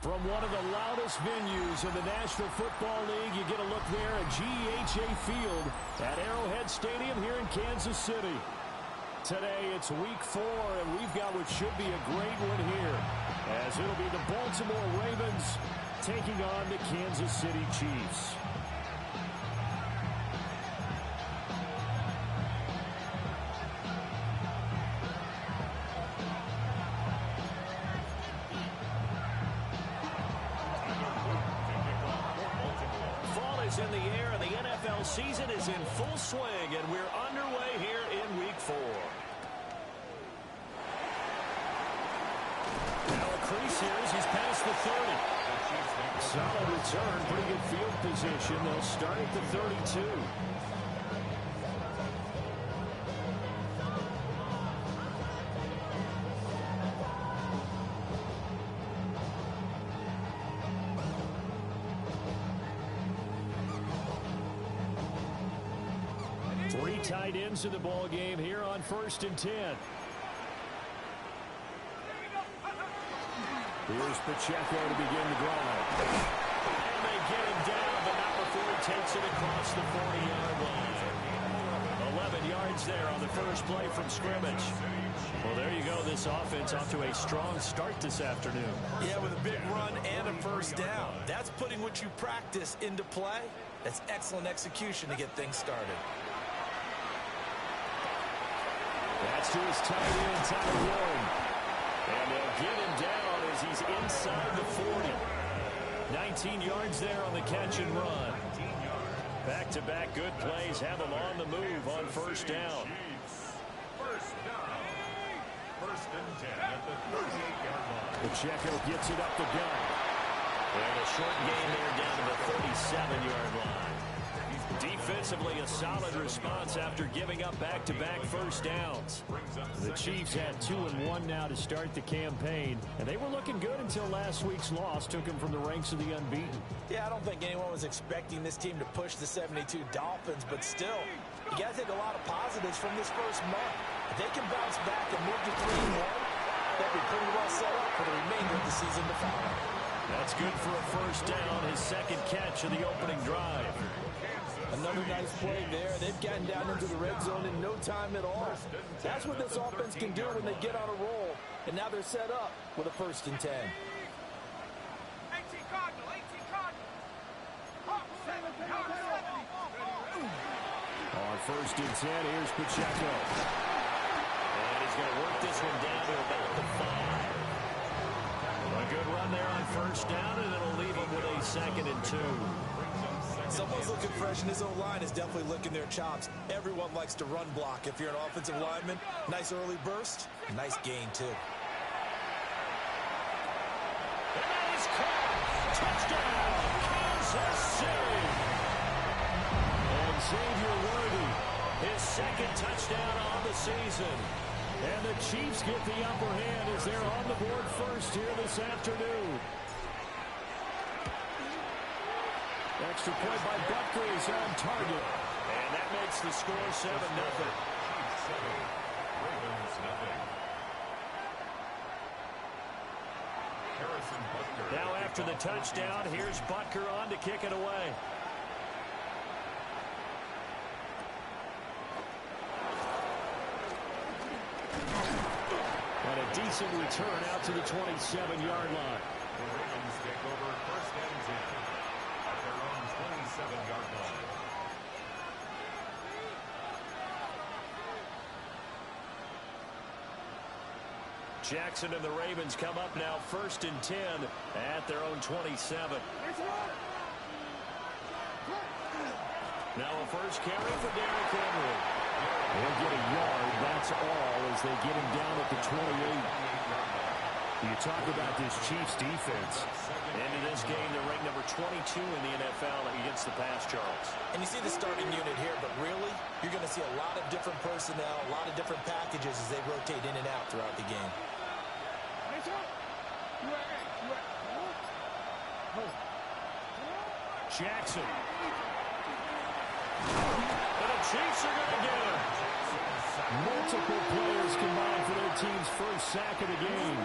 From one of the loudest venues in the National Football League, you get a look there at GEHA Field at Arrowhead Stadium here in Kansas City. Today it's week 4, and we've got what should be a great one here, as it'll be the Baltimore Ravens taking on the Kansas City Chiefs. In the air, and the NFL season is in full swing, and we're underway here in week 4. Now a crease here as he's past the 30. Solid return, pretty good field position. They'll start at the 32. Three tight ends in the ball game here on 1st and 10. Here's Pacheco to begin the drive. And they get him down, but not before he takes it across the 40-yard line. 11 yards there on the first play from scrimmage. Well, there you go. This offense off to a strong start this afternoon. Yeah, with a big run and a first down. That's putting what you practice into play. That's excellent execution to get things started. That's to his tight end, Tyler Warren. And they'll get him down as he's inside the 40. 19 yards there on the catch and run. Back-to-back good plays have him on the move on first down. First and 10 at the 38-yard line. Pacheco gets it up the gut. And a short gain there down to the 37-yard line. Defensively, a solid response after giving up back-to-back first downs. The Chiefs had 2-1 now to start the campaign, and they were looking good until last week's loss took them from the ranks of the unbeaten. Yeah, I don't think anyone was expecting this team to push the 72 Dolphins, but still, you got to take a lot of positives from this first month. If they can bounce back and move to 3-1, they'll be pretty well set up for the remainder of the season to follow. That's good for a first down, his second catch of the opening drive. Another nice play there. They've gotten down into the red zone in no time at all. That's what this offense can do when they get on a roll. And now they're set up with a 1st and 10. On 1st and 10, here's Pacheco. And he's going to work this one down to about the 5. A good run there on first down, and it'll leave him with a 2nd and 2. Someone's looking fresh, and his own line is definitely licking their chops. Everyone likes to run block. If you're an offensive lineman, nice early burst, nice gain, too. And he's caught. Touchdown, Kansas City. And Xavier Worthy, his 2nd touchdown on the season. And the Chiefs get the upper hand as they're on the board first here this afternoon. Extra point by Butker is on target. And that makes the score 7-0. Now after the touchdown, here's Butker on to kick it away. And a decent return out to the 27-yard line. The Ravens take over 1st and 10 at their own 27-yard line. Jackson and the Ravens come up now 1st and 10 at their own 27. Now a first carry for Derrick Henry. They'll get a yard, that's all, as they get him down at the 28. You talk about this Chiefs defense. Into this game, they're ranked number 22 in the NFL against the pass, Charles. And you see the starting unit here, but really, you're going to see a lot of different personnel, a lot of different packages as they rotate in and out throughout the game. Jackson. And the Chiefs are going to get him. Multiple players combined for their team's first sack of the game.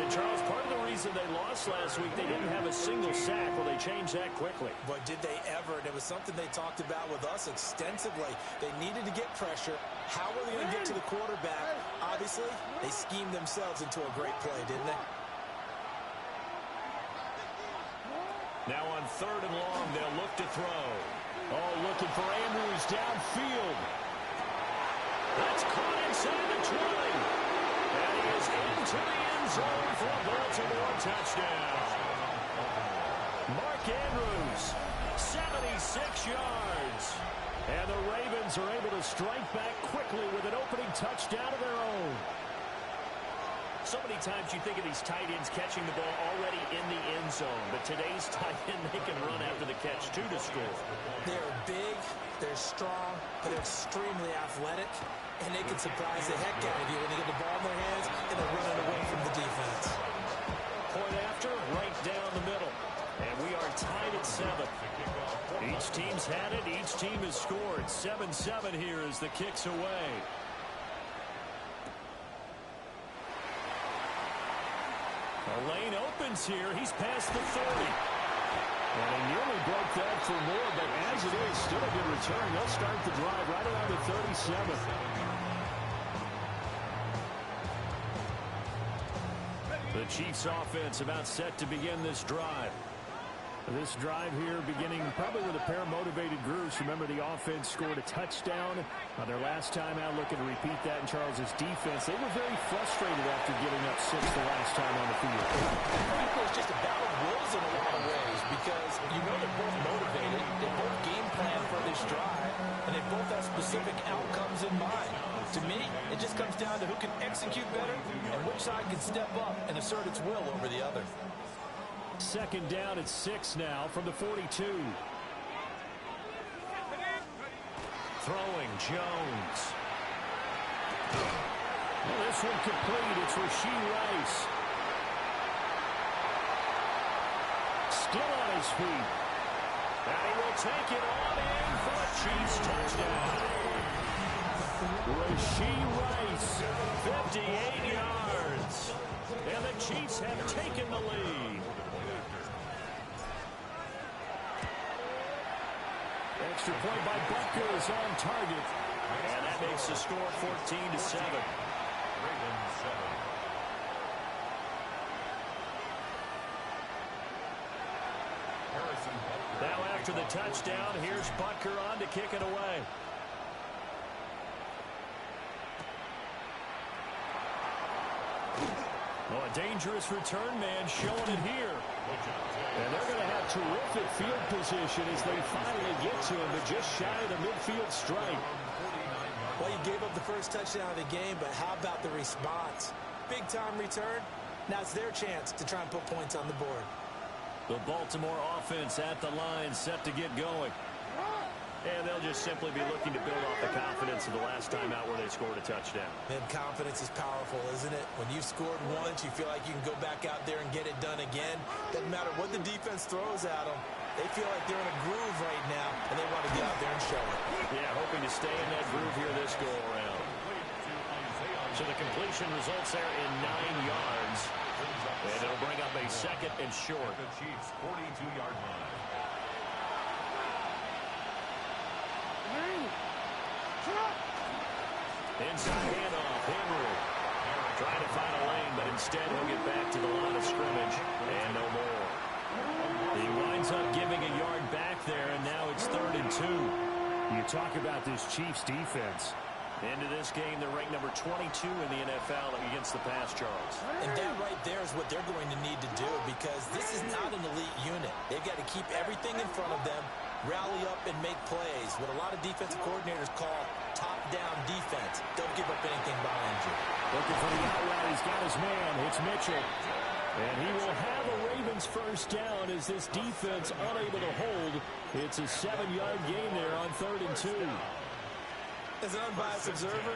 And Charles, part of the reason they lost last week, they didn't have a single sack. Well, they changed that quickly. But did they ever? And it was something they talked about with us extensively. They needed to get pressure. How were they going to get to the quarterback? Obviously, they schemed themselves into a great play, didn't they? Now on 3rd and long, they'll look to throw. Oh, looking for Andrews downfield. That's caught inside the 20. And he is into the end zone for a Baltimore touchdown. Mark Andrews, 76 yards. And the Ravens are able to strike back quickly with an opening touchdown of their own. So many times you think of these tight ends catching the ball already in the end zone. But today's tight end, they can run after the catch, too, to score. They're big, they're strong, but they're extremely athletic. And they can surprise the heck out of you when they get the ball in their hands and they're running away from the defense. Point after, right down the middle. And we are tied at 7. Each team's had it. Each team has scored. 7-7 here as the kick's away. The lane opens here. He's past the 30. And he nearly broke that for more, but as it is, still a good return. They'll start the drive right around the 37. The Chiefs offense about set to begin this drive. This drive here beginning probably with a pair of motivated groups. Remember, the offense scored a touchdown on their last time out. Looking to repeat that in Charles's defense. They were very frustrated after giving up 6 the last time on the field. I think it's just a battle of wills in a lot of ways because you know they're both motivated. They both game plan for this drive, and they both have specific outcomes in mind. To me, it just comes down to who can execute better and which side can step up and assert its will over the other. 2nd down at 6 now from the 42. Throwing Jones. Well, this one complete. It's Rashee Rice. Still on his feet. And he will take it on in for a Chiefs touchdown. Rashee Rice. 58 yards. And the Chiefs have taken the lead. Extra point by Butker is on target. And that makes the score 14-7. Now after the touchdown, here's Butker on to kick it away. Oh, a dangerous return man showing it here. And they're going to have terrific field position as they finally get to him, but just shy of the midfield stripe. Well, you gave up the first touchdown of the game, but how about the response? Big-time return. Now it's their chance to try and put points on the board. The Baltimore offense at the line, set to get going. And they'll just simply be looking to build off the confidence of the last time out where they scored a touchdown. And confidence is powerful, isn't it? When you've scored once, you feel like you can go back out there and get it done again. Doesn't matter what the defense throws at them. They feel like they're in a groove right now, and they want to get out there and show it. Yeah, hoping to stay in that groove here this go-around. So the completion results there in 9 yards. And it'll bring up a 2nd and short. The Chiefs' 42-yard line. Inside handoff, Henry. Trying to find a lane, but instead he'll get back to the line of scrimmage. And no more. He winds up giving a yard back there, and now it's 3rd and 2. You talk about this Chiefs defense. Into this game, they're ranked number 22 in the NFL against the pass, Charles. And that right there is what they're going to need to do because this is not an elite unit. They've got to keep everything in front of them, rally up and make plays, what a lot of defensive coordinators call top-down defense. Don't give up anything behind you. Looking for the outright. He's got his man. It's Mitchell. And he will have a Ravens first down as this defense unable to hold. It's a 7-yard gain there on 3rd and 2. As an unbiased observer,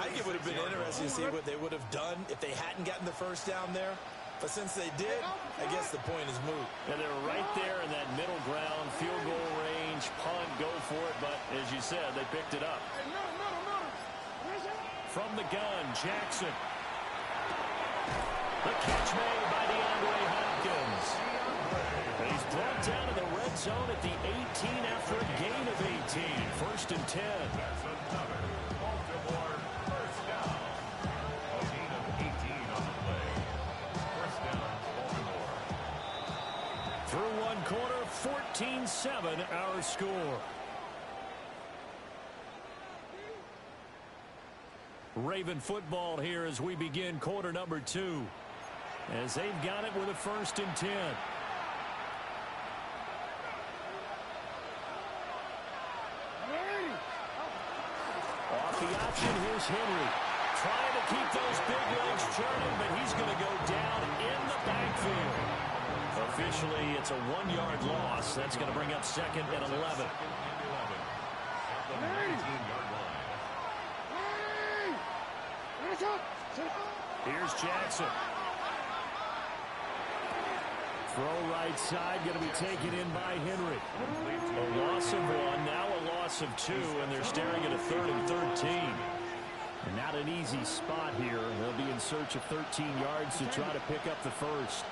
I think it would have been interesting to see what they would have done if they hadn't gotten the first down there. But since they did, I guess the point is moot. And they're right there in that middle ground, field goal range, punt, go for it. But as you said, they picked it up. From the gun, Jackson. The catch made by DeAndre Hopkins. And he's brought down to the red zone at the 18 after a gain of 18. 1st and 10. That's another Baltimore first down. A gain of 18 on the play. First down, Baltimore. Through one quarter, 14-7 our score. Raven football here as we begin quarter number 2. As they've got it with a 1st and 10. Off the option, here's Henry. Trying to keep those big legs churning, but he's going to go down in the backfield. Officially, it's a 1-yard loss. That's going to bring up 2nd and 11. At the 19-yard line. Here's Jackson. Throw right side, going to be taken in by Henry. A loss of 1, now a loss of 2, and they're staring at a 3rd and 13. And not an easy spot here. They'll be in search of 13 yards to try to pick up the first.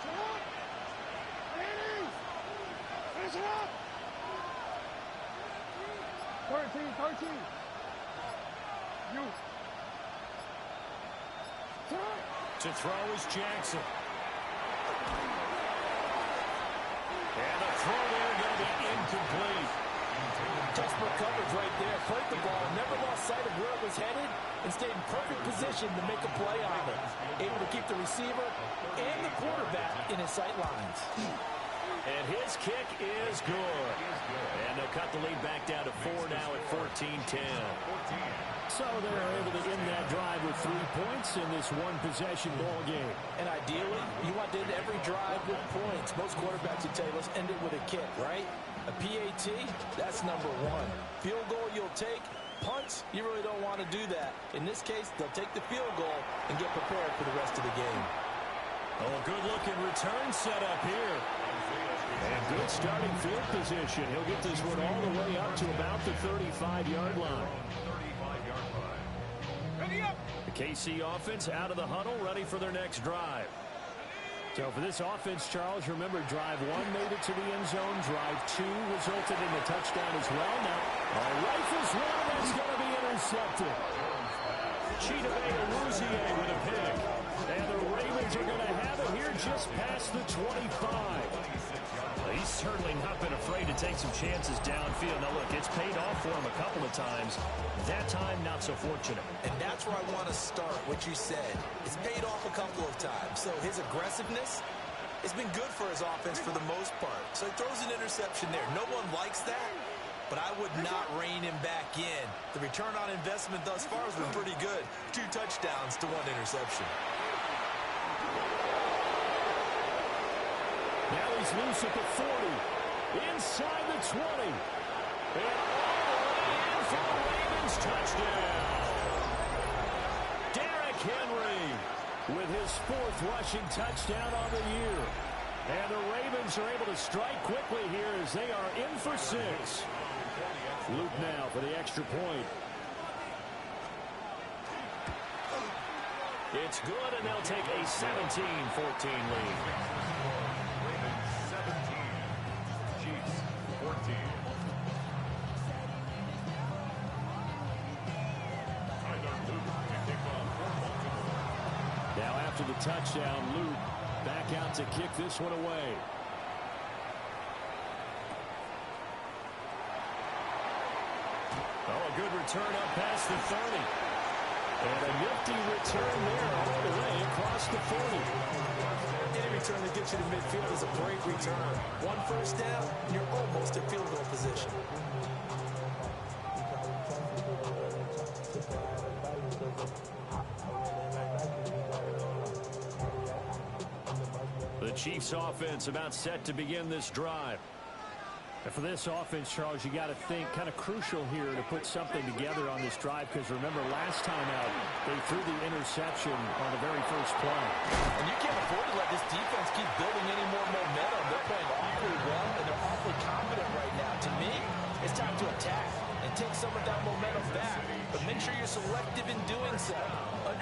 To throw is Jackson. And the throw there going to be incomplete. Textbook coverage right there. Played the ball, never lost sight of where it was headed, and stayed in perfect position to make a play on it. Able to keep the receiver and the quarterback in his sight lines. And his kick is good. And they'll cut the lead back down to 4 now at 14-10. So they're able to end that drive with 3 points in this one-possession ball game. And ideally, you want to end every drive with points. Most quarterbacks would tell you, let's end it with a kick, right? A PAT, that's number 1. Field goal you'll take. Punts, you really don't want to do that. In this case, they'll take the field goal and get prepared for the rest of the game. Oh, good-looking return set up here. And good starting field position. He'll get this one all the way up to about the 35-yard line. The KC offense out of the huddle, ready for their next drive. So for this offense, Charles, remember, drive 1 made it to the end zone. Drive 2 resulted in a touchdown as well. Now, a rifles one that's going to be intercepted. Chidobe with a pick. And the Ravens are going to have it here just past the 25. He's certainly not been afraid to take some chances downfield. Now, look, it's paid off for him a couple of times. That time, not so fortunate. And that's where I want to start, what you said. It's paid off a couple of times. So his aggressiveness has been good for his offense for the most part. So he throws an interception there. No one likes that, but I would not rein him back in. The return on investment thus far has been pretty good. 2 touchdowns to 1 interception. Now he's loose at the 40, inside the 20, and all the way in for the Ravens touchdown. Derrick Henry with his 4th rushing touchdown on the year. And the Ravens are able to strike quickly here as they are in for 6. Luke now for the extra point. It's good, and they'll take a 17-14 lead. 17, Chiefs 14. Now after the touchdown, Luke back out to kick this one away. Oh, a good return up past the 30. And a nifty return there all the way across the 40. Any return that gets you to midfield is a great return. 1 first down, and you're almost in field goal position. The Chiefs offense about set to begin this drive. And for this offense, Charles, you got to think kind of crucial here to put something together on this drive, because remember, last time out, they threw the interception on the very first play. And you can't afford to let this defense keep building any more momentum. They're playing awfully well, and they're awfully confident right now. To me, it's time to attack and take some of that momentum back. But make sure you're selective in doing so.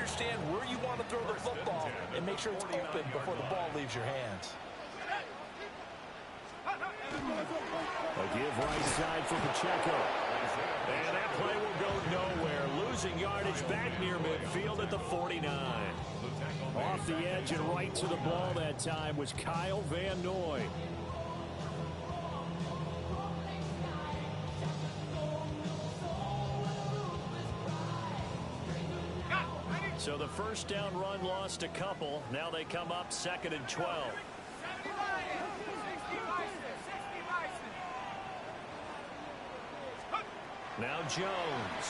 understand where you want to throw the football and make sure it's open before the ball leaves your hands. A give right side for Pacheco. And that play will go nowhere. Losing yardage back near midfield at the 49. Off the edge and right to the ball that time was Kyle Van Noy. So the first down run lost a couple. Now they come up 2nd and 12. Now Jones.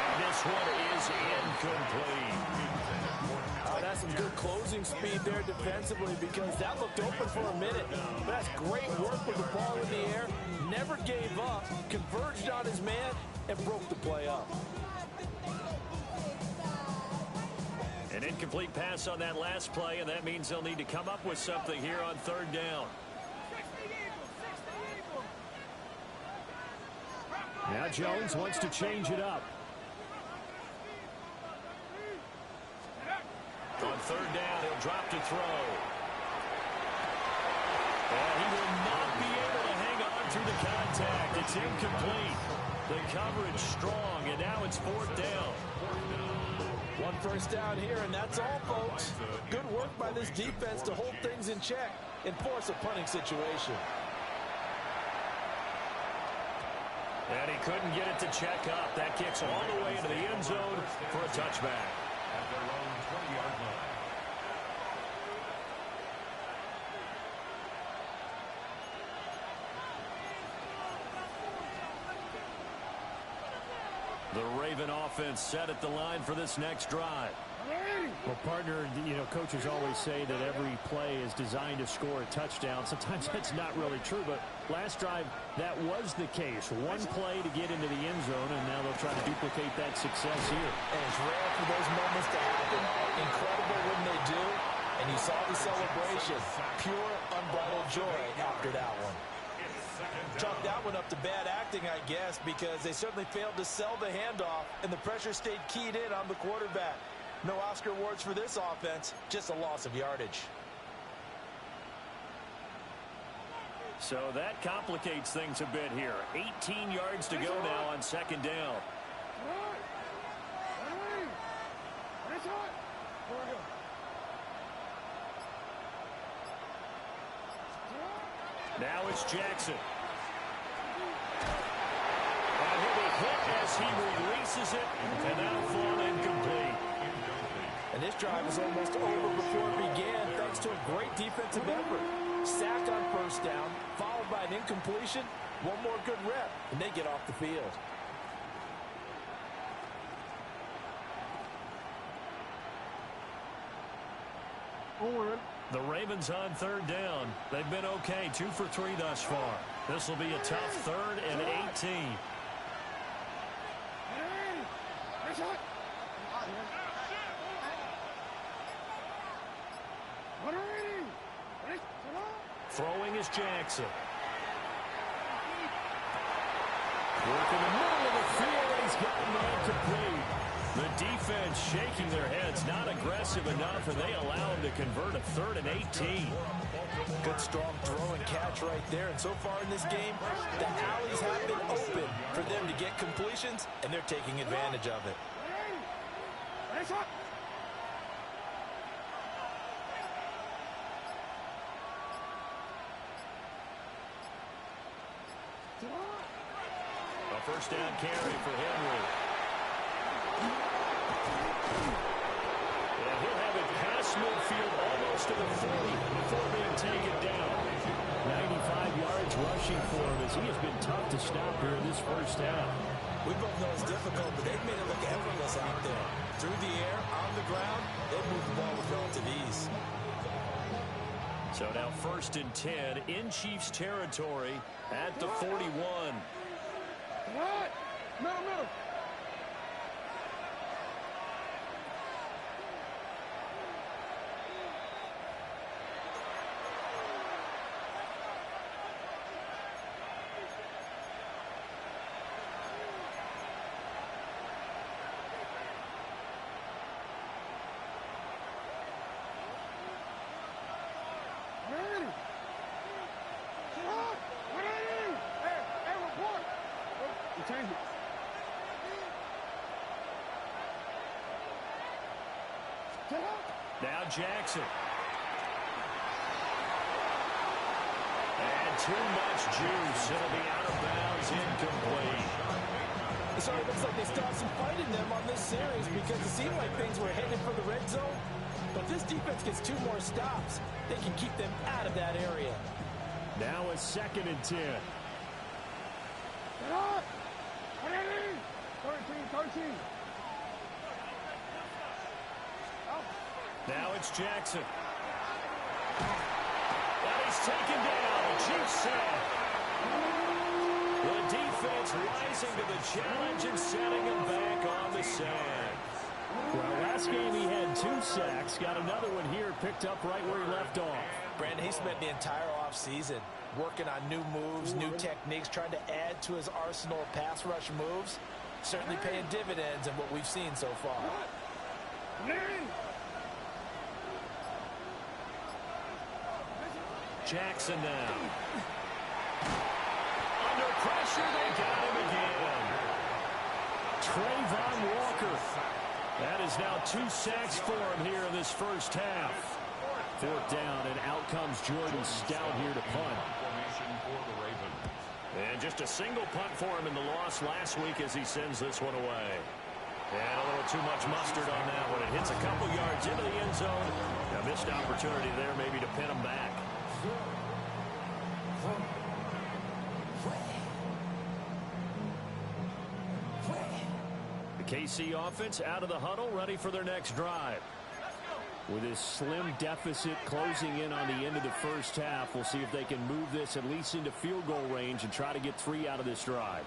And this one is incomplete. Oh, that's some good closing speed there defensively because that looked open for a minute. But that's great work with the ball in the air. Never gave up, converged on his man, and broke the play up. An incomplete pass on that last play, and that means they'll need to come up with something here on 3rd down. Now Jones wants to change it up. On 3rd down, he'll drop to throw. And he will not be able to hang on through the contact. It's incomplete. The coverage strong, and now it's 4th down. One first down here, and that's all, folks. Good work by this defense to hold things in check and force a punting situation. And he couldn't get it to check up. That kicks all the way into the end zone for a touchback. At their own 20-yard line. The Raven offense set at the line for this next drive. Well, partner, coaches always say that every play is designed to score a touchdown. Sometimes that's not really true, but last drive, that was the case. One play to get into the end zone, and now they'll try to duplicate that success here. And it's rare for those moments to happen. Incredible when they do. And you saw the celebration. Pure, unbridled joy after that one. Chalk that one up to bad acting, I guess, because they certainly failed to sell the handoff, and the pressure stayed keyed in on the quarterback. No Oscar awards for this offense, just a loss of yardage. So that complicates things a bit here. 18 yards to go now on 2nd down. Now it's Jackson. And he'll be hit as he releases it, and that'll fall incomplete. And this drive is almost over before it began, thanks to a great defensive effort. Sack on 1st down, followed by an incompletion. One more good rep, and they get off the field. The Ravens on 3rd down. They've been okay, 2 for 3 thus far. This will be a tough 3rd and 18. Throwing is Jackson. Work in the middle of the field, and he's got man complete. The defense shaking their heads, not aggressive enough, and they allow him to convert a 3rd and 18. Good strong throw and catch right there. And so far in this game, the alleys have been open for them to get completions, and they're taking advantage of it. A 1st down carry for Henry. And he'll have it past midfield almost to the 40 before being taken down. 95 yards rushing for him as he has been tough to stop here in this 1st half. We both know it's difficult, but they've made it look effortless out there. Through the air, on the ground, they've moved the ball with relative ease. So now 1st and 10 in Chiefs territory at the 41. What? No. change it. Get up. Now Jackson. And too much juice. It'll be out of bounds, incomplete. So it looks like they stopped some fight in them on this series because it seemed like things were headed for the red zone. But if this defense gets 2 more stops, they can keep them out of that area. Now a 2nd and 10. Get up. 13. Now it's Jackson. And he's taken down. Chiefs sack. The defense rising to the challenge and setting him back on the sack. Well, last game he had 2 sacks. Got another one here, picked up right where he left off. Brandon, he spent the entire offseason working on new moves, new techniques, trying to add to his arsenal of pass rush moves. Certainly paying dividends in what we've seen so far. Jackson now. Under pressure, they got him again. Trayvon Walker. That is now 2 sacks for him here in this first half. 4th down, and out comes Jordan Stout here to punt. And just a single punt for him in the loss last week as he sends this one away. And a little too much mustard on that one. It hits a couple yards into the end zone. A missed opportunity there maybe to pin him back. The KC offense out of the huddle, ready for their next drive. With this slim deficit closing in on the end of the first half, we'll see if they can move this at least into field goal range and try to get 3 out of this drive.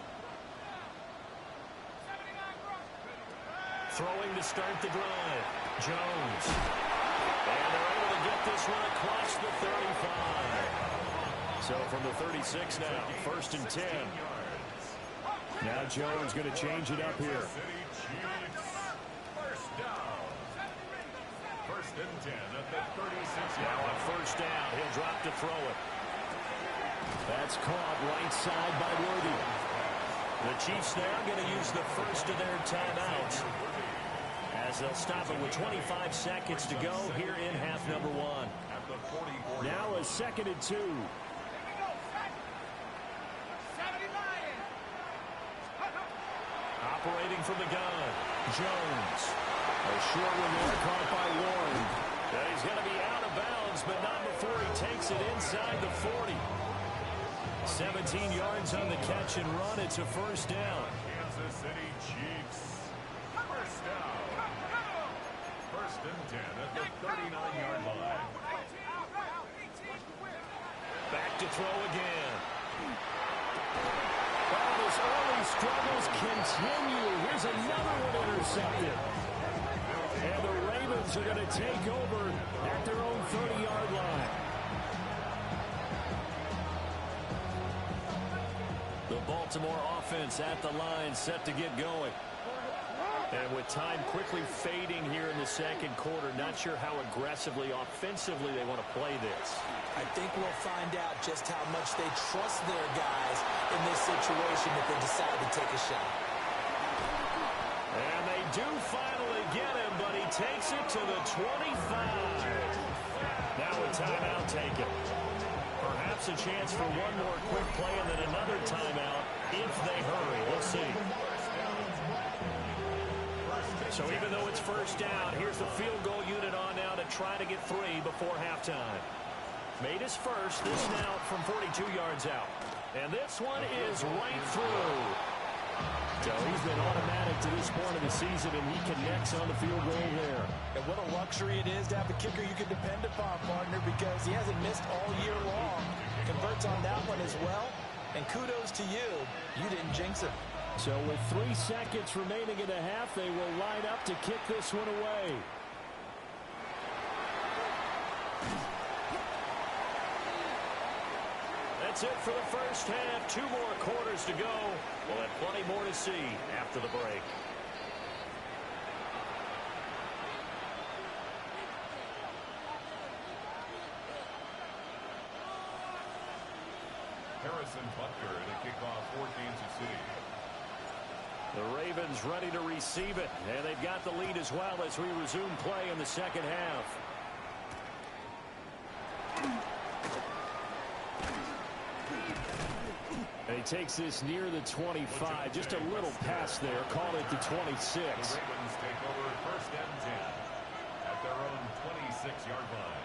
Throwing to start the drive. Jones. And they're able to get this one across the 35. So from the 36 now, 1st and 10. Now Jones going to change it up here. First and 10 at the 36. Now on 1st down, he'll drop to throw it. That's caught right side by Worthy. The Chiefs now going to use the first of their timeouts as they'll stop it with 25 seconds to go here in half number 1. Now a 2nd and 2. Operating from the gun, Jones. A short one there, caught by Warren. And he's going to be out of bounds, but not before he takes it inside the 40. 17 yards on the catch and run. It's a 1st down. Kansas City Chiefs. 1st down. 1st and 10 at the 39-yard line. Back to throw again. Well, his early struggles continue. Here's another one intercepted. And the Ravens are going to take over at their own 30-yard line. The Baltimore offense at the line, set to get going. And with time quickly fading here in the 2nd quarter, not sure how aggressively, offensively they want to play this. I think we'll find out just how much they trust their guys in this situation if they decide to take a shot. And they do finally get him, but he takes it to the 25. Now a timeout taken. Perhaps a chance for one more quick play and then another timeout if they hurry. We'll see. So even though it's 1st down, here's the field goal unit on now to try to get 3 before halftime. Made his first, this now from 42 yards out. And this one is right through. So he's been automatic to this point of the season, and he connects on the field goal there. And what a luxury it is to have a kicker you can depend upon, partner, because he hasn't missed all year long. Converts on that one as well. And kudos to you. You didn't jinx him. So with 3 seconds remaining in the half, they will line up to kick this one away. That's it for the first half. 2 more quarters to go. We'll have plenty more to see after the break. Harrison Butker to kick off for Kansas City. The Ravens ready to receive it, and they've got the lead as well as we resume play in the second half. And he takes this near the 25, just a little pass there, called it the 26. The Ravens take over first and 10 at their own 26-yard line.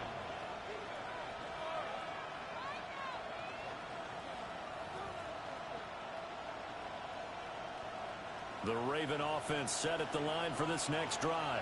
The Raven offense set at the line for this next drive.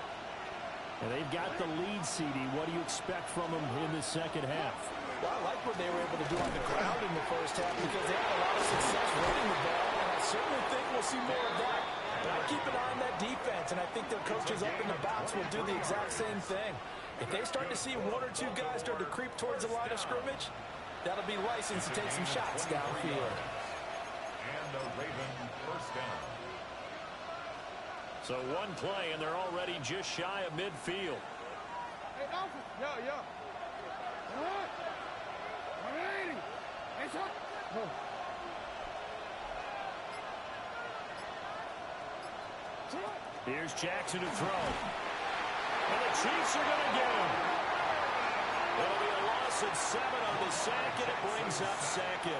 And they've got the lead, CD. What do you expect from them in the second half? Well, I like what they were able to do on the ground in the first half because they had a lot of success running the ball, and I certainly think we'll see more of that. But I keep an eye on that defense, and I think their coaches up in the box will do the exact same thing. If they start to see one or two guys start to creep towards the line of scrimmage, that'll be license to take some shots downfield. And the Raven first down. So one play, and they're already just shy of midfield. Hey, Alfred. Yeah. All right. 180. Hey, son. No. Here's Jackson to throw. And the Chiefs are going to get him. It'll be a loss of 7 on the sack, and it brings up second.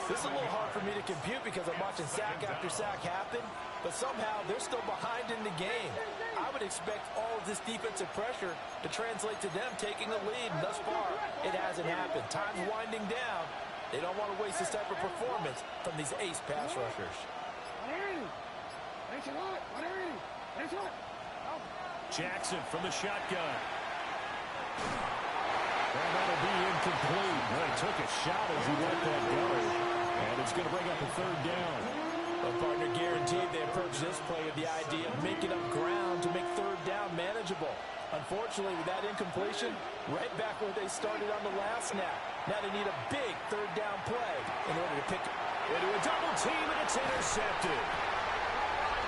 This is a little hard for me to compute because I'm watching sack after sack happen, but somehow they're still behind in the game. I would expect all of this defensive pressure to translate to them taking the lead, and thus far, it hasn't happened. Time's winding down. They don't want to waste this type of performance from these ace pass rushers. 180. Thanks a lot. 180. Thanks a lot. Jackson from the shotgun. And that'll be incomplete. Well, he took a shot as he let that go. And it's going to bring up a third down. Well, partner, guaranteed they approach this play with the idea of making up ground to make third down manageable. Unfortunately, with that incompletion, right back where they started on the last snap. Now they need a big third down play in order to pick it. Into a double team, and it's intercepted.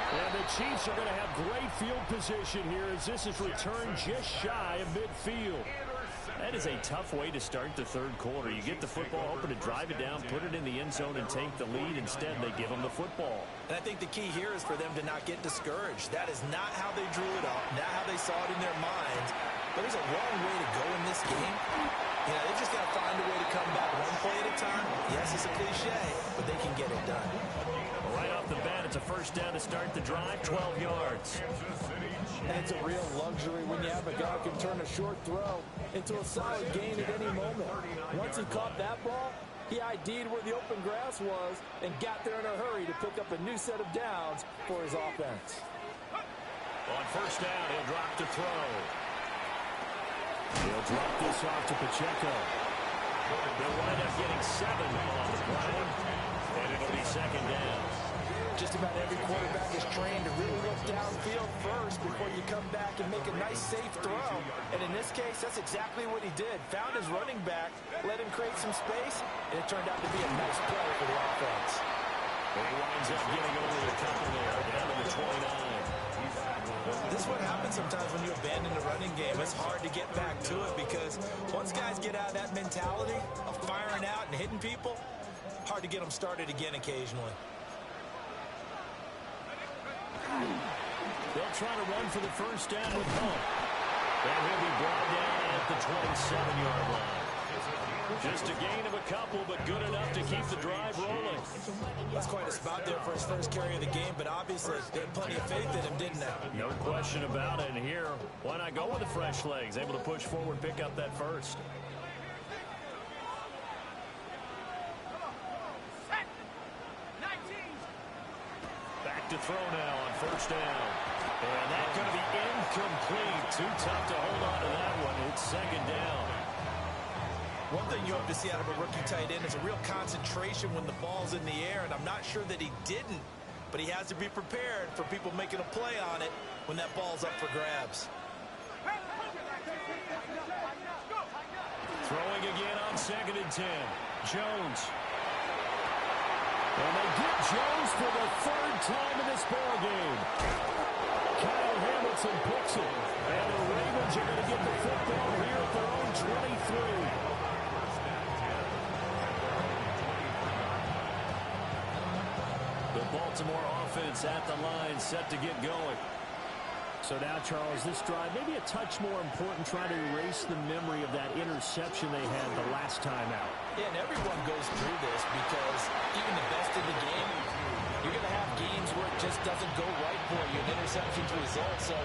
And the Chiefs are going to have great field position here as this is returned just shy of midfield. That is a tough way to start the third quarter. You get the football, hoping to drive it down, put it in the end zone, and take the lead. Instead, they give them the football. And I think the key here is for them to not get discouraged. That is not how they drew it up, not how they saw it in their minds. But there's a long way to go in this game. You know, they've just got to find a way to come back one play at a time. Yes, it's a cliche, but they can get it done. Right off the bat, it's a first down to start the drive, 12 yards. And it's a real luxury when you have a guy who can turn a short throw into a solid gain at any moment. Once he caught that ball, he ID'd where the open grass was and got there in a hurry to pick up a new set of downs for his offense. On first down, he'll drop to throw. He'll drop this off to Pacheco. They'll wind up getting 7 on the play, and it'll be second down. Just about every quarterback is trained to really look downfield first before you come back and make a nice, safe throw. And in this case, that's exactly what he did. Found his running back, let him create some space, and it turned out to be a nice play for the offense. And he winds up getting only a couple there, down to the 29. This is what happens sometimes when you abandon the running game. It's hard to get back to it because once guys get out of that mentality of firing out and hitting people, hard to get them started again occasionally. They'll try to run for the first down with Hunt. And he'll be brought down at the 27-yard line. Just a gain of a couple, but good enough to keep the drive rolling. That's quite a spot there for his first carry of the game, but obviously they had plenty of faith in him, didn't they? No question about it. And here, why not go with the fresh legs? Able to push forward, pick up that first. Back to throw now on first down. And that's going to be incomplete. Too tough to hold on to that one. It's second down. One thing you hope to see out of a rookie tight end is a real concentration when the ball's in the air, and I'm not sure that he didn't, but he has to be prepared for people making a play on it when that ball's up for grabs. Throwing again on second and 10. Jones. And they get Jones for the third time in this ballgame. Kyle Hamilton picks it. And the Ravens are going to get the football here at their own 23. The Baltimore offense at the line, set to get going. So now, Charles, this drive maybe a touch more important, trying to erase the memory of that interception they had the last time out. Yeah, and everyone goes through this because even the best in the game, you're going to have games where it just doesn't go right for you, and interceptions result. So,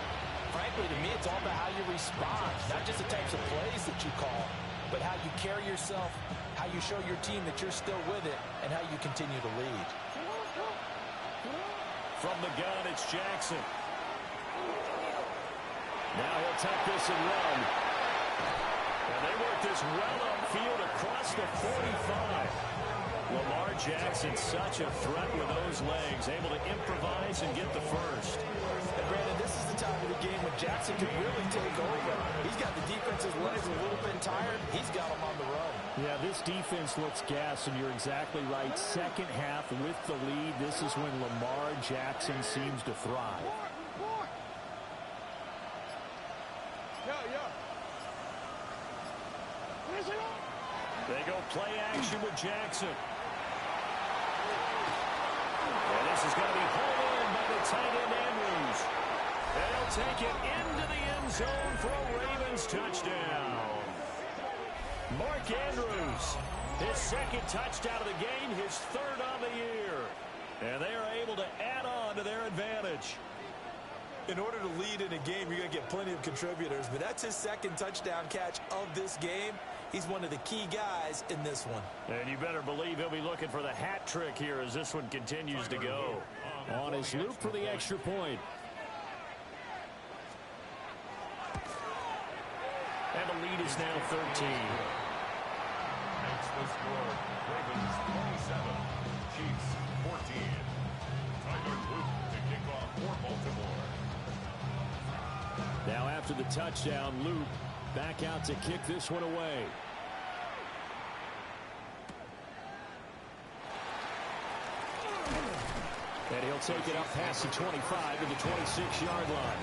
frankly, to me, it's all about how you respond, not just the types of plays that you call, but how you carry yourself, how you show your team that you're still with it, and how you continue to lead. From the gun, it's Jackson. Now he'll tuck this and run. And they work this well upfield across the 45. Lamar Jackson, such a threat with those legs, able to improvise and get the first. And Brandon, this is the time of the game when Jackson can really take over. He's got the defense's legs a little bit tired. He's got them on the run. Yeah, this defense looks gassed, and you're exactly right. Second half with the lead, this is when Lamar Jackson seems to thrive. They go play action with Jackson. And this is going to be hauled in by the tight end Andrews. And he'll take it into the end zone for a Ravens touchdown. Mark Andrews, his second touchdown of the game, his third on the year. And they are able to add on to their advantage. In order to lead in a game, you're going to get plenty of contributors, but that's his second touchdown catch of this game. He's one of the key guys in this one. And you better believe he'll be looking for the hat trick here as this one continues to go. On his loop for the extra point. And the lead is now 13. Makes the score. Ravens 27, Chiefs 14. Tyler Luke to kick off for Baltimore. Now after the touchdown, Luke back out to kick this one away. And he'll take it up past the 25 to the 26-yard line.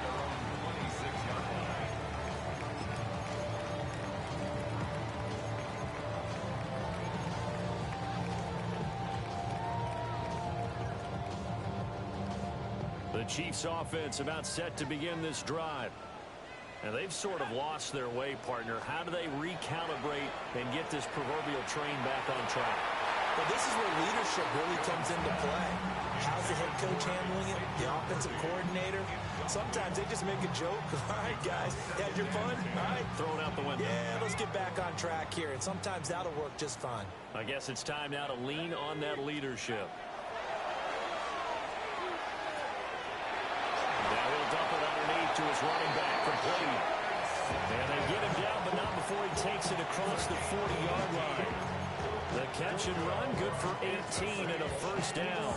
26-yard line. The Chiefs offense about set to begin this drive. And they've sort of lost their way, partner. How do they recalibrate and get this proverbial train back on track? Well, this is where leadership really comes into play. How's the head coach handling it? The offensive coordinator? Sometimes they just make a joke. All right, guys, had your fun? All right. Throw it out the window. Yeah, let's get back on track here. And sometimes that'll work just fine. I guess it's time now to lean on that leadership. Now he'll dump it underneath to his running back, complete. And they get him down, but not before he takes it across the 40-yard line. The catch and run, good for 18 and a first down.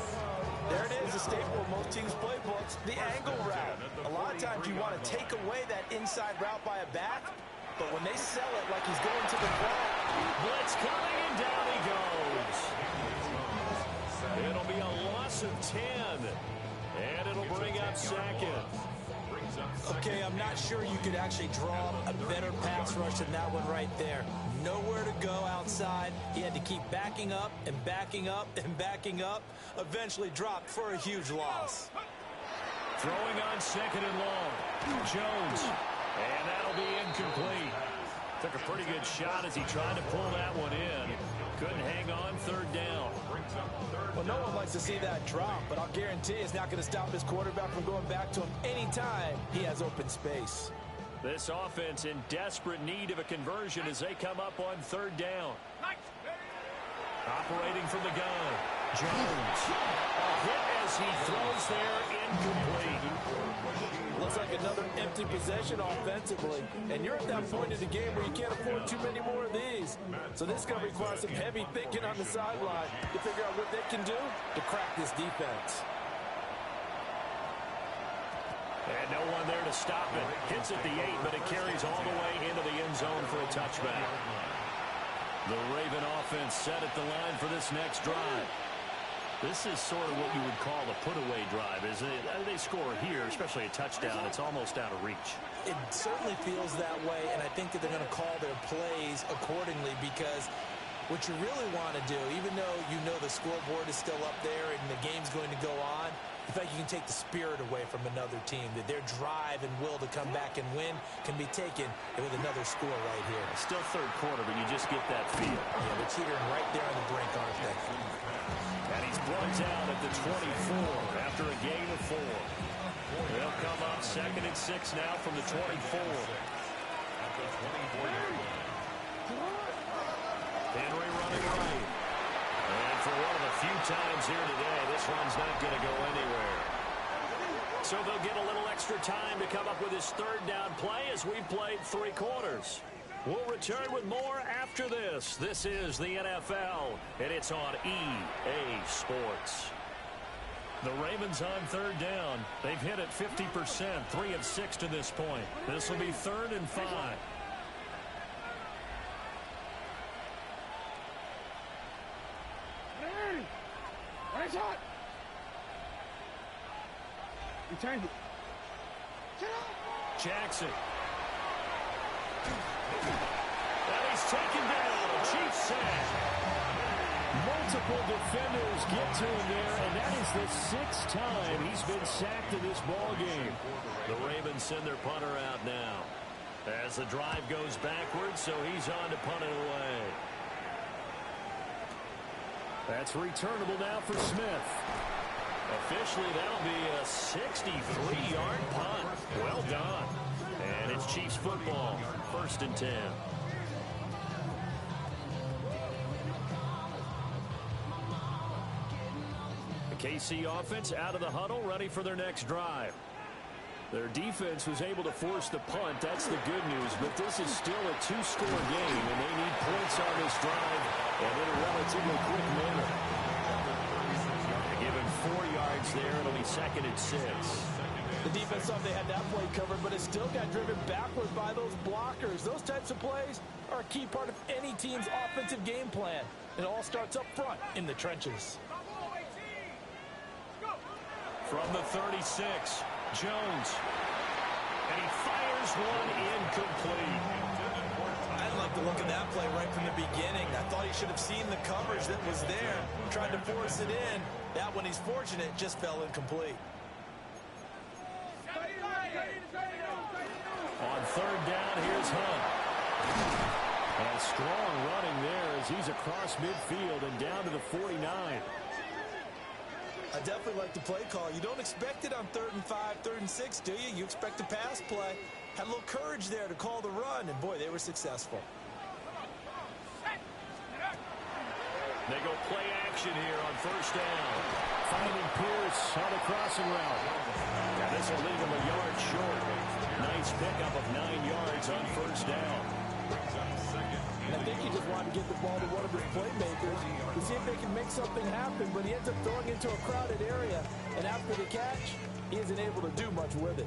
There it is, a staple of most teams' playbooks, the angle route. A lot of times you want to take away that inside route by a back, but when they sell it like he's going to the flat, blitz coming, and down he goes. It'll be a loss of 10, and it'll bring up second. Okay, I'm not sure you could actually draw a better pass rush than that one right there. Nowhere to go outside. He had to keep backing up and backing up and backing up. Eventually dropped for a huge loss. Throwing on second and long. Jones. And that'll be incomplete. Took a pretty good shot as he tried to pull that one in. Couldn't hang on, third down. Well, no one likes to see that drop, but I'll guarantee it's not going to stop his quarterback from going back to him anytime he has open space. This offense in desperate need of a conversion as they come up on third down. Operating from the gun. Jones. A hit as he throws there, incomplete. Looks like another empty possession offensively. And you're at that point in the game where you can't afford too many more of these. So this is going to require some heavy thinking on the sideline to figure out what they can do to crack this defense. And no one there to stop it. Hits at the 8, but it carries all the way into the end zone for a touchback. The Raven offense set at the line for this next drive. This is sort of what you would call a put-away drive, isn't it? They score here, especially a touchdown. It's almost out of reach. It certainly feels that way, and I think that they're going to call their plays accordingly because What you really want to do, even though you know the scoreboard is still up there and the game's going to go on, I feel like you can take the spirit away from another team, that their drive and will to come back and win can be taken with another score right here. Still third quarter, but you just get that feel. Yeah, they're teetering right there on the brink, aren't they? And he's brought down at the 24 after a gain of 4. They'll come up 2nd and 6 now from the 24. Henry running right. And for one of the few times here today, this one's not going to go anywhere. So they'll get a little extra time to come up with his third down play as we've played 3 quarters. We'll return with more after this. This is the NFL, and it's on EA Sports. The Ravens on third down. They've hit it 50%, 3 of 6 to this point. This will be 3rd and 5. Right shot. Return it. Jackson. And he's taken down. Chief sack. Multiple defenders get to him there, and that is the 6th time he's been sacked in this ball game. The Ravens send their punter out now as the drive goes backwards, so he's on to punt it away. That's returnable now for Smith. Officially, that'll be a 63-yard punt. Well done. And it's Chiefs football, 1st and 10. The KC offense out of the huddle, ready for their next drive. Their defense was able to force the punt. That's the good news. But this is still a 2-score game, and they need points on this drive and in a relatively quick manner. They give him 4 yards there. It'll be 2nd and 6. The defense thought they had that play covered, but it still got driven backward by those blockers. Those types of plays are a key part of any team's offensive game plan. It all starts up front in the trenches. From the 36, Jones. And he fires one incomplete. I didn't like the look of that play right from the beginning. I thought he should have seen the coverage that was there, tried to force it in. That one, he's fortunate, just fell incomplete. On 3rd down, here's Hunt. And strong running there as he's across midfield and down to the 49. I definitely like the play call. You don't expect it on 3rd and 5, 3rd and 6, do you? You expect a pass play. Had a little courage there to call the run, and boy, they were successful. They go play action here on 1st down. Finding Pierce on the crossing route. Now this will leave him a yard short. Nice pickup of 9 yards on 1st down. And I think he just wanted to get the ball to one of his playmakers to see if they can make something happen, but he ends up throwing into a crowded area, and after the catch, he isn't able to do much with it.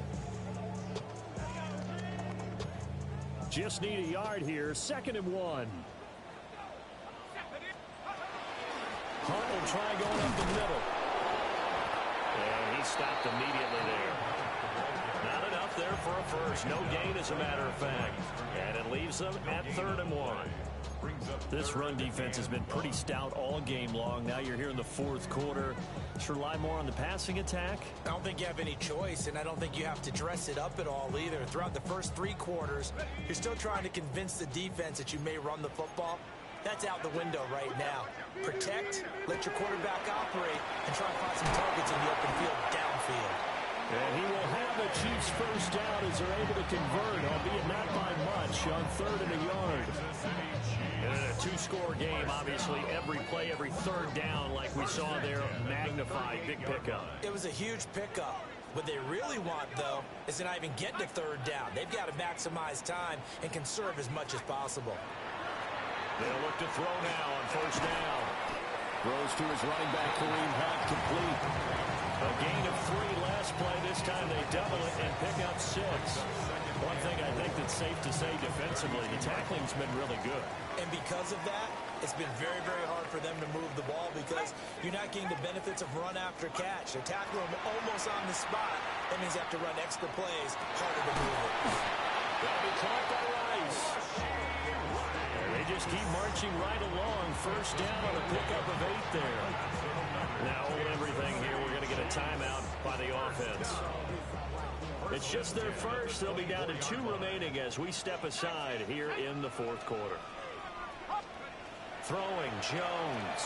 Just need a yard here. 2nd and 1. Hunt will try going up the middle. And he stopped immediately there. Not enough there for a first. No gain, as a matter of fact. And it leaves them at 3rd and 1. This run defense has been pretty stout all game long. Now you're here in the 4th quarter. Should rely more on the passing attack? I don't think you have any choice, and I don't think you have to dress it up at all either. Throughout the first 3 quarters, you're still trying to convince the defense that you may run the football. That's out the window right now. Protect, let your quarterback operate, and try to find some targets in the open field downfield. And he will have the Chiefs first down as they're able to convert, albeit not by much, on 3rd and a yard. And in a 2-score game, obviously, every play, every 3rd down, like we saw there, magnified, big pickup. It was a huge pickup. What they really want, though, is to not even get to 3rd down. They've got to maximize time and conserve as much as possible. They'll look to throw now on 1st down. Throws to his running back, Kareem Hunt, complete. A gain of 3 last play. This time they double it and pick up 6. One thing I think that's safe to say defensively, the tackling's been really good. And because of that, it's been very, very hard for them to move the ball because you're not getting the benefits of run after catch. They're tackling them almost on the spot. That means they have to run extra plays, harder to move it. That'll be caught by Rice. And they just keep marching right along. First down on a pickup of 8 there. Now, hold everything here. We're going to get a timeout by the offense. It's just their first. They'll be down to 2 remaining as we step aside here in the fourth quarter. Throwing, Jones.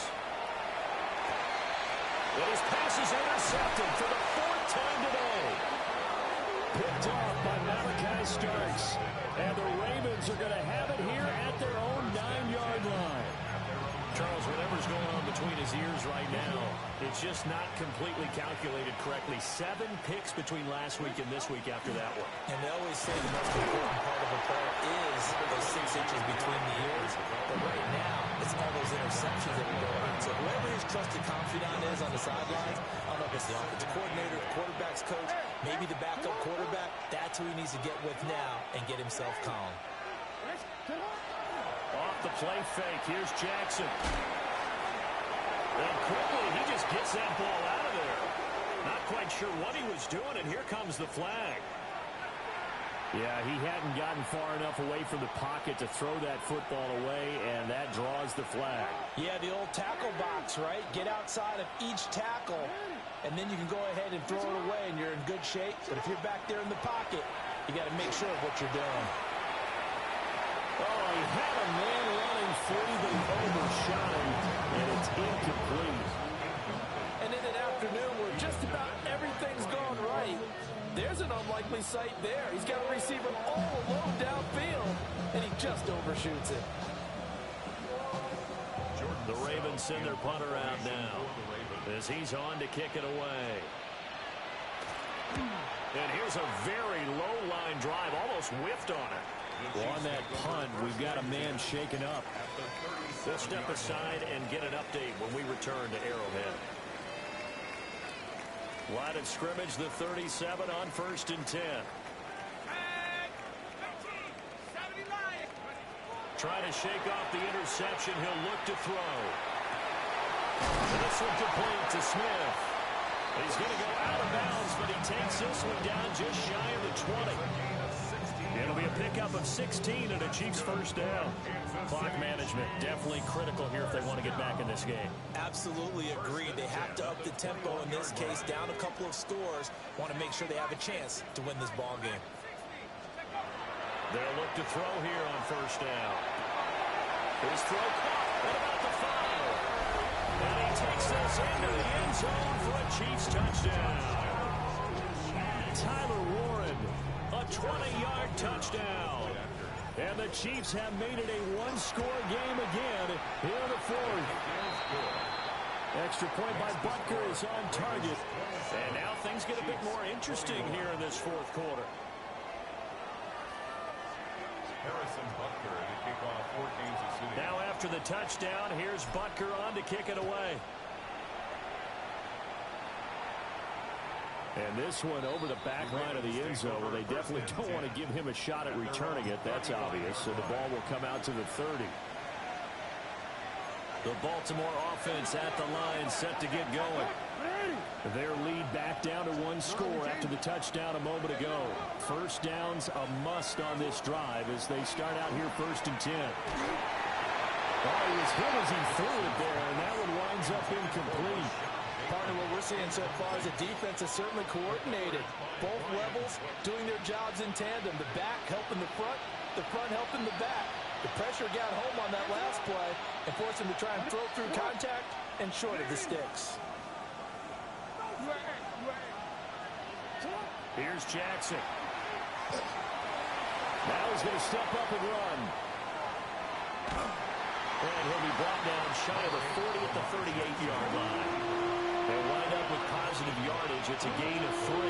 But his pass is intercepted for the 4th time today. Picked off by Malachi Starks. And the Ravens are going to have it here at their own 9-yard line. Charles, whatever's going on between his ears right now, it's just not completely calculated correctly. 7 picks between last week and this week after that one. And they always say the most important part of a player is those 6 inches between the ears. But right now, it's all those interceptions that are going on. So whoever his trusted confidant is on the sidelines, I don't know if it's the offensive coordinator, the quarterback's coach, maybe the backup quarterback, that's who he needs to get with now and get himself calm. Off the play fake, here's Jackson. And quickly, he just gets that ball out of there. Not quite sure what he was doing, and here comes the flag. Yeah, he hadn't gotten far enough away from the pocket to throw that football away, and that draws the flag. Yeah, the old tackle box, right? Get outside of each tackle, and then you can go ahead and throw it away, and you're in good shape. But if you're back there in the pocket, you got to make sure of what you're doing. Oh, he had a man running free, but he overshot him, and it's incomplete. And in an afternoon where just about everything's gone right, there's an unlikely sight there. He's got a receiver all alone downfield, and he just overshoots it. The Ravens send their punter out now as he's on to kick it away. And here's a very low-line drive, almost whiffed on it. Well, on that punt, we've got a man shaken up. We'll step aside and get an update when we return to Arrowhead. Line of scrimmage, the 37 on 1st and 10. Trying to shake off the interception. He'll look to throw. And this one complete to Smith. He's going to go out of bounds, but he takes this one down just shy of the 20. It'll be a pickup of 16 and a Chiefs first down. Clock management definitely critical here if they want to get back in this game. Absolutely agreed. They have to up the tempo in this case, down a couple of scores. Want to make sure they have a chance to win this ball game. They'll look to throw here on first down. His throw caught. What about the foul? And he takes this into the end zone for a Chiefs touchdown. Tyler Warren, a 20-yard touchdown. And the Chiefs have made it a one-score game again here in the fourth. Extra point by Butker is on target. And now things get a bit more interesting here in this fourth quarter. Now after the touchdown, here's Butker on to kick it away. And this one over the back line of the end zone. Well, they definitely don't want to give him a shot at returning it. That's obvious. So the ball will come out to the 30. The Baltimore offense at the line, set to get going. Their lead back down to one score after the touchdown a moment ago. First down's a must on this drive as they start out here 1st and 10. Oh, he was hit as he threw it there, and that one winds up incomplete. Partner, what we're seeing so far is the defense is certainly coordinated. Both levels doing their jobs in tandem. The back helping the front helping the back. The pressure got home on that last play and forced him to try and throw through contact and short of the sticks. Here's Jackson. Now he's going to step up and run. And he'll be brought down shy of the 40 at the 38-yard line. They wind up with positive yardage. It's a gain of 3,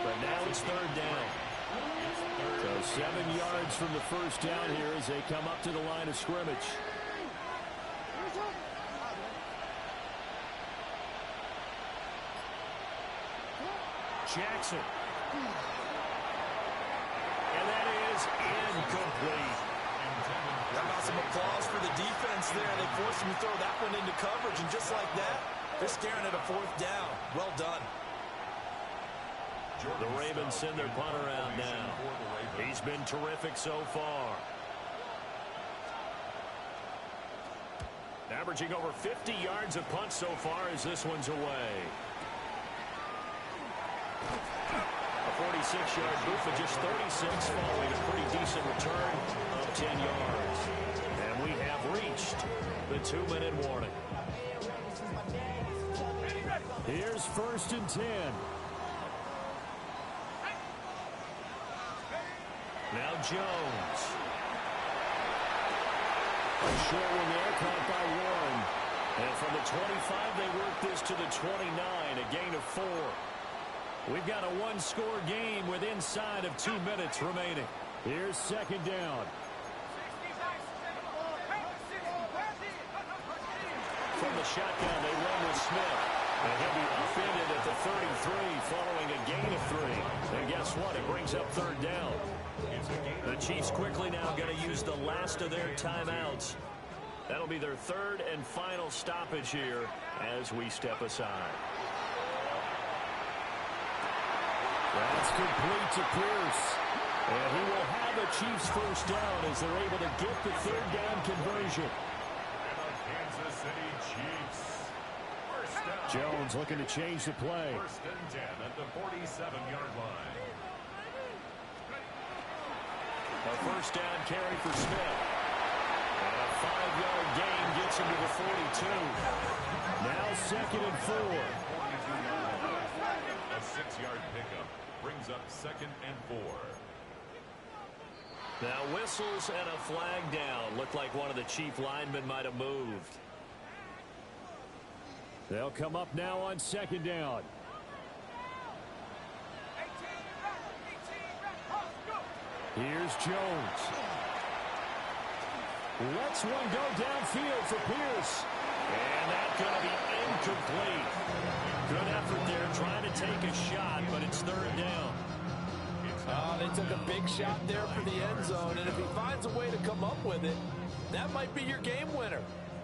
but now it's 3rd down. So 7 yards from the first down here as they come up to the line of scrimmage. Jackson. And that is incomplete. How about some applause for the defense there? They forced him to throw that one into coverage, and just like that, they're staring at a 4th down. Well done. The Ravens send their punter out now. He's been terrific so far. Averaging over 50 yards of punts so far as this one's away. A 46-yard boot for just 36 following a pretty decent return of 10 yards. And we have reached the 2-minute warning. Here's 1st and 10. Now Jones. A short one there, caught by Warren. And from the 25, they work this to the 29, a gain of 4. We've got a one-score game with inside of 2 minutes remaining. Here's 2nd down. From the shotgun, they run with Smith. And he'll be offended at the 33 following a gain of 3. And guess what? It brings up 3rd down. The Chiefs quickly now going to use the last of their timeouts. That'll be their 3rd and final stoppage here as we step aside. That's complete to Pierce. And he will have the Chiefs 1st down as they're able to get the 3rd down conversion. And the Kansas City Chiefs. First down. Jones looking to change the play. 1st and 10 at the 47-yard line. A 1st down carry for Smith. And a 5-yard gain gets him to the 42. Now 2nd and 4. A 6-yard pickup brings up 2nd and 4. Now whistles and a flag down. Looked like one of the Chief linemen might have moved. They'll come up now on 2nd down. Here's Jones. Lets one go downfield for Pierce. And that's going to be incomplete. Good effort there trying to take a shot, but it's 3rd down. They took a big shot there for the end zone, and if he finds a way to come up with it, that might be your game winner.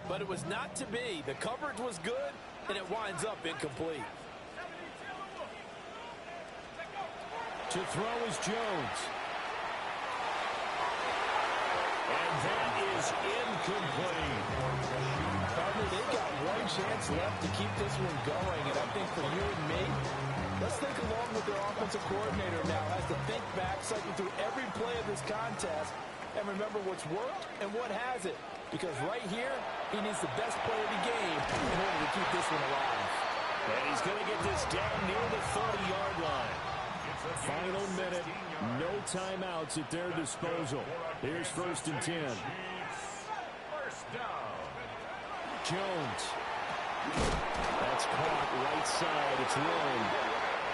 But it was not to be. The coverage was good, and it winds up incomplete. To throw is Jones. And that is incomplete. Partner, they've got one chance left to keep this one going, and I think for you and me, let's think along with their offensive coordinator now as to think back, cycle through every play of this contest, and remember what's worked and what hasn't. Because right here, he needs the best play of the game in order to keep this one alive. And he's going to get this down near the 30-yard line. Final minute, no timeouts at their disposal. Here's 1st and 10. First down. Jones. That's caught right side. It's Warren.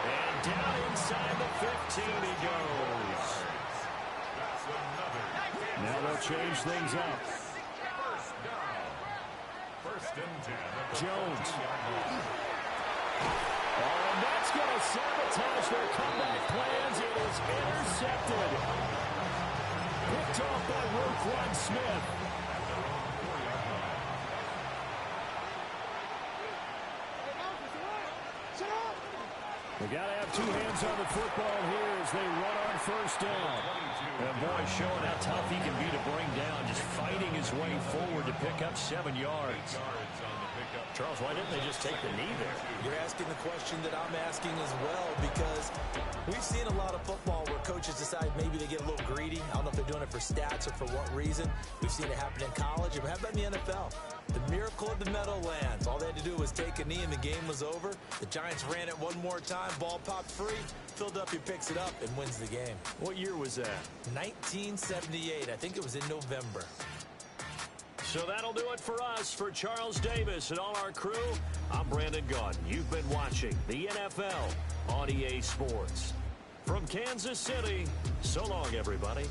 And down inside the 15 he goes. That's another. Now they'll change things up. First down. 1st and 10. Jones. Oh, and that's going to sabotage their comeback plans. It is intercepted. Picked off by Roquan Smith. They got to have 2 hands on the football here as they run on 1st down. And boy, showing how tough he can be to bring down, just fighting his way forward to pick up 7 yards. Charles, why didn't they just take the knee there? You're asking the question that I'm asking as well, because we've seen a lot of football where coaches decide maybe they get a little greedy. I don't know if they're doing it for stats or for what reason. We've seen it happen in college, and we have that in the NFL. The miracle of the Meadowlands. All they had to do was take a knee and the game was over. The Giants ran it one more time, ball popped free. Philadelphia picks it up and wins the game. What year was that? 1978. I think it was in November. So that'll do it for us. For Charles Davis and all our crew, I'm Brandon Gaudin. You've been watching the NFL on EA Sports. From Kansas City, so long, everybody.